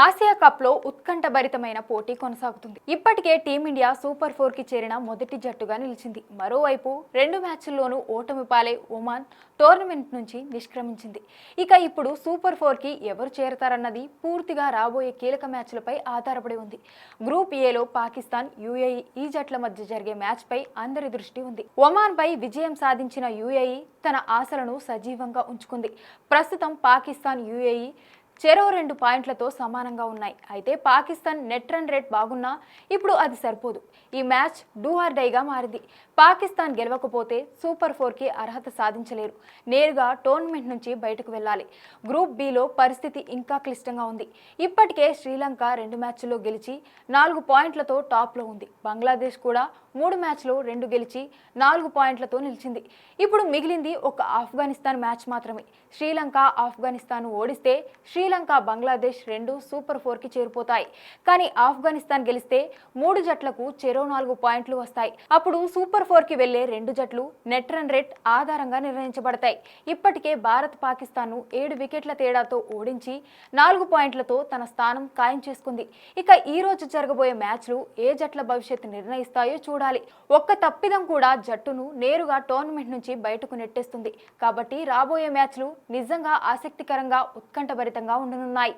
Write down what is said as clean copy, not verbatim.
Asia cup లో ఉత్కంఠభరితమైన పోటీ కొనసాగుతుంది. ఇప్పటికే టీమిండియా సూపర్ 4 కి చేరిన మొదటి జట్టుగా నిలిచింది. మరోవైపు 2 మ్యాచ్ల్లోనూ ఓటమి పాలై ఒమాన్ టోర్నమెంట్ నుంచి నిష్క్రమించింది. ఇక ఇప్పుడు సూపర్ 4 కి ఎవరు చేరతారన్నది పూర్తిగా రాబోయే కీలక మ్యాచ్లపై ఆధారపడి ఉంది. గ్రూప్ ఏలో పాకిస్తాన్, యుఏఈ ఈ జట్ల మధ్య జరిగే మ్యాచ్ పై అందరి దృష్టి ఉంది. ఒమాన్ పై విజయం సాధించిన యుఏఈ తన ఆశలను సజీవంగా ఉంచుకుంది. ప్రస్తుతం పాకిస్తాన్, యుఏఈ చెరో 2 పాయింట్లతో సమానంగా ఉన్నాయి. అయితే పాకిస్తాన్ నెట్ రన్ రేట్ బాగున్నా ఇప్పుడు అది సరిపోదు. ఈ మ్యాచ్ డూ ఆర్ డైగా మారింది. పాకిస్తాన్ గెలవకపోతే సూపర్ 4 కి అర్హత సాధించలేరు. నేరుగా టోర్నమెంట్ నుంచి బయటకు వెళ్లాలి. గ్రూప్ బిలో పరిస్థితి ఇంకా క్లిష్టంగా ఉంది. ఇప్పటికే శ్రీలంక 2 మ్యాచ్ల్లో గెలిచి 4 పాయింట్లతో టాప్లో ఉంది. బంగ్లాదేశ్ కూడా 3 మ్యాచ్లో 2 గెలిచి 4 పాయింట్లతో నిలిచింది. ఇప్పుడు మిగిలింది ఒక ఆఫ్ఘనిస్తాన్ మ్యాచ్ మాత్రమే. శ్రీలంక ఆఫ్ఘనిస్తాన్ ఓడిస్తే శ్రీలంక, బంగ్లాదేశ్ 2 సూపర్ 4 కి చేరిపోతాయి. కానీ ఆఫ్ఘనిస్తాన్ గెలిస్తే 3 జట్లకు చెరో 4 పాయింట్లు వస్తాయి. అప్పుడు సూపర్ 4 కి వెళ్లే 2 జట్లు నెట్ రన్ రేట్ ఆధారంగా నిర్ణయించబడతాయి. ఇప్పటికే భారత్ పాకిస్తాన్ను 7 వికెట్ల తేడాతో ఓడించి 4 పాయింట్లతో తన స్థానం ఖాయం చేసుకుంది. ఇక ఈ రోజు జరగబోయే మ్యాచ్లు ఏ జట్ల భవిష్యత్తు నిర్ణయిస్తాయో చూడాలి. ఒక్క తప్పిదం కూడా జట్టును నేరుగా టోర్నమెంట్ నుంచి బయటకు నెట్టేస్తుంది. కాబట్టి రాబోయే మ్యాచ్లు నిజంగా ఆసక్తికరంగా, ఉత్కంఠభరితంగా ఉండనున్నాయి.